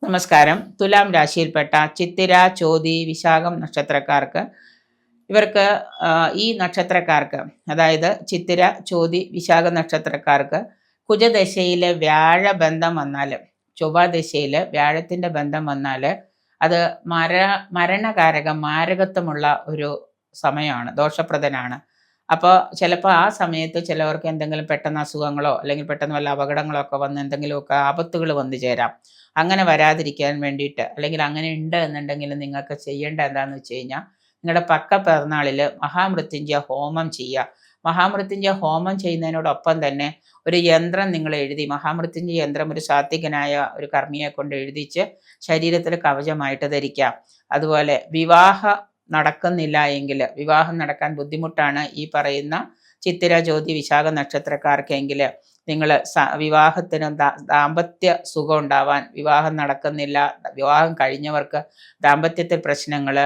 നമസ്കാരം. തുലാം രാശിയിൽപ്പെട്ട ചിത്തിര, ചോതി, വിശാഖം നക്ഷത്രക്കാർക്ക് ഇവർക്ക് ഈ നക്ഷത്രക്കാർക്ക് അതായത് ചിത്തിര, ചോതി, വിശാഖ നക്ഷത്രക്കാർക്ക് കുജദശയിലെ വ്യാഴബന്ധം വന്നാൽ, ചൊവ്വാദശയിൽ വ്യാഴത്തിൻ്റെ ബന്ധം വന്നാൽ അത് മരണകാരകം മാരകത്വമുള്ള ഒരു സമയമാണ്, ദോഷപ്രദനാണ്. അപ്പോൾ ചിലപ്പോൾ ആ സമയത്ത് ചിലവർക്ക് എന്തെങ്കിലും പെട്ടെന്ന് അസുഖങ്ങളോ അല്ലെങ്കിൽ പെട്ടെന്ന് വല്ല അപകടങ്ങളോ ഒക്കെ വന്ന് എന്തെങ്കിലുമൊക്കെ ആപത്തുകൾ വന്നു ചേരാം. അങ്ങനെ വരാതിരിക്കാൻ വേണ്ടിയിട്ട്, അല്ലെങ്കിൽ അങ്ങനെ ഉണ്ട് എന്നുണ്ടെങ്കിൽ നിങ്ങൾക്ക് ചെയ്യേണ്ട എന്താണെന്ന് വെച്ച് കഴിഞ്ഞാൽ, നിങ്ങളുടെ പക്ക പിറന്നാളിൽ മഹാമൃത്യുഞ്ജയ ഹോമം ചെയ്യുക. മഹാമൃത്യുഞ്ജയ ഹോമം ചെയ്യുന്നതിനോടൊപ്പം തന്നെ ഒരു യന്ത്രം നിങ്ങൾ എഴുതി, മഹാമൃത്യുഞ്ജയ യന്ത്രം ഒരു സാത്വികനായ ഒരു കർമ്മിയെ കൊണ്ട് എഴുതിച്ച് ശരീരത്തിൽ കവചമായിട്ട് ധരിക്കാം. അതുപോലെ വിവാഹം നടക്കുന്നില്ല എങ്കിൽ, വിവാഹം നടക്കാൻ ബുദ്ധിമുട്ടാണ് ഈ പറയുന്ന ചിത്തിര, ജ്യോതി, വിശാഖ നക്ഷത്രക്കാർക്കെങ്കിൽ, നിങ്ങൾ വിവാഹത്തിന് ദാമ്പത്യ സുഖം ഉണ്ടാവാൻ, വിവാഹം നടക്കുന്നില്ല, വിവാഹം കഴിഞ്ഞവർക്ക് ദാമ്പത്യത്തിൽ പ്രശ്നങ്ങൾ,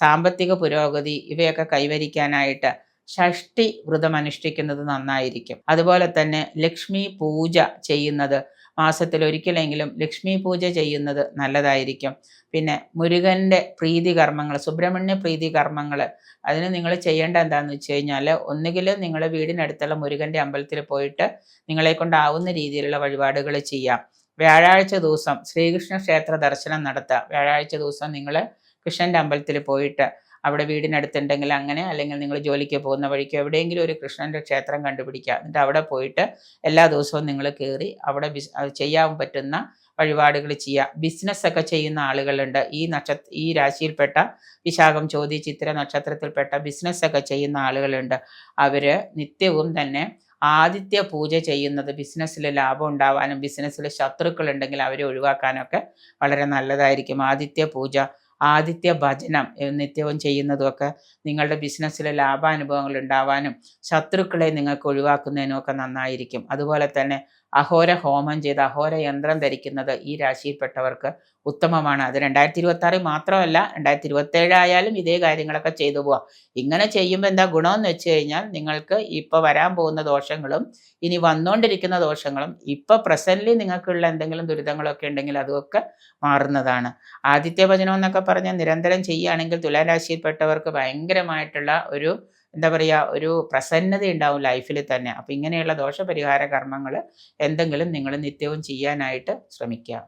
സാമ്പത്തിക പുരോഗതി ഇവയൊക്കെ കൈവരിക്കാനായിട്ട് ഷഷ്ടി വ്രതം അനുഷ്ഠിക്കുന്നത് നന്നായിരിക്കും. അതുപോലെ തന്നെ ലക്ഷ്മി പൂജ ചെയ്യുന്നത്, മാസത്തിൽ ഒരിക്കലെങ്കിലും ലക്ഷ്മി പൂജ ചെയ്യുന്നത് നല്ലതായിരിക്കും. പിന്നെ മുരുകൻ്റെ പ്രീതി കർമ്മങ്ങൾ, സുബ്രഹ്മണ്യ പ്രീതി കർമ്മങ്ങൾ, അതിന് നിങ്ങൾ ചെയ്യേണ്ട എന്താണെന്ന് വെച്ച് കഴിഞ്ഞാൽ, ഒന്നുകിൽ നിങ്ങൾ വീടിനടുത്തുള്ള മുരുകൻ്റെ അമ്പലത്തിൽ പോയിട്ട് നിങ്ങളെ കൊണ്ടാവുന്ന രീതിയിലുള്ള വഴിപാടുകൾ ചെയ്യാം. വ്യാഴാഴ്ച ദിവസം ശ്രീകൃഷ്ണ ക്ഷേത്ര ദർശനം നടത്തുക. വ്യാഴാഴ്ച ദിവസം നിങ്ങൾ കൃഷ്ണൻ്റെ അമ്പലത്തിൽ പോയിട്ട്, അവിടെ വീടിനടുത്തുണ്ടെങ്കിൽ അങ്ങനെ, അല്ലെങ്കിൽ നിങ്ങൾ ജോലിക്ക് പോകുന്ന വഴിക്ക് എവിടെയെങ്കിലും ഒരു കൃഷ്ണൻ്റെ ക്ഷേത്രം കണ്ടുപിടിക്കുക. എന്നിട്ട് അവിടെ പോയിട്ട് എല്ലാ ദിവസവും നിങ്ങൾ കയറി അവിടെ ചെയ്യാൻ പറ്റുന്ന വഴിപാടുകൾ ചെയ്യുക. ബിസിനസ്സൊക്കെ ചെയ്യുന്ന ആളുകളുണ്ട്. ഈ രാശിയിൽപ്പെട്ട വിശാഖം, ചോതി, ചിത്തിര നക്ഷത്രത്തിൽപ്പെട്ട ബിസിനസ്സൊക്കെ ചെയ്യുന്ന ആളുകളുണ്ട്. അവർ നിത്യവും തന്നെ ആദിത്യ പൂജ ചെയ്യുന്നത് ബിസിനസ്സിൽ ലാഭം ഉണ്ടാവാനും ബിസിനസ്സിൽ ശത്രുക്കളുണ്ടെങ്കിൽ അവരെ ഒഴിവാക്കാനൊക്കെ വളരെ നല്ലതായിരിക്കും. ആദിത്യ പൂജ, ആദിത്യ ഭജനം നിത്യവും ചെയ്യുന്നതുമൊക്കെ നിങ്ങളുടെ ബിസിനസ്സിലെ ലാഭാനുഭവങ്ങൾ ഉണ്ടാവാനും ശത്രുക്കളെ നിങ്ങൾക്ക് ഒഴിവാക്കുന്നതിനും ഒക്കെ നന്നായിരിക്കും. അതുപോലെ തന്നെ അഹോര ഹോമം ചെയ്ത് അഹോര യന്ത്രം ധരിക്കുന്നത് ഈ രാശിയിൽപ്പെട്ടവർക്ക് ഉത്തമമാണ്. അത് 2026 മാത്രമല്ല, 2027 ആയാലും ഇതേ കാര്യങ്ങളൊക്കെ ചെയ്തു പോവാം. ഇങ്ങനെ ചെയ്യുമ്പോൾ എന്താ ഗുണമെന്ന് വെച്ച് കഴിഞ്ഞാൽ, നിങ്ങൾക്ക് ഇപ്പോൾ വരാൻ പോകുന്ന ദോഷങ്ങളും ഇനി വന്നുകൊണ്ടിരിക്കുന്ന ദോഷങ്ങളും ഇപ്പോൾ പ്രസൻ്റ്ലി നിങ്ങൾക്കുള്ള എന്തെങ്കിലും ദുരിതങ്ങളൊക്കെ ഉണ്ടെങ്കിൽ അതൊക്കെ മാറുന്നതാണ്. ആദിത്യ ഭജനം എന്നൊക്കെ പറഞ്ഞാൽ നിരന്തരം ചെയ്യുകയാണെങ്കിൽ തുലാരാശിയിൽപ്പെട്ടവർക്ക് ഭയങ്കരമായിട്ടുള്ള ഒരു എന്താ പറയുക, ഒരു പ്രസന്നത ഉണ്ടാവും ലൈഫിൽ തന്നെ. അപ്പോൾ ഇങ്ങനെയുള്ള ദോഷപരിഹാര കർമ്മങ്ങൾ എന്തെങ്കിലും നിങ്ങൾ നിത്യവും ചെയ്യാനായിട്ട് ശ്രമിക്കുക.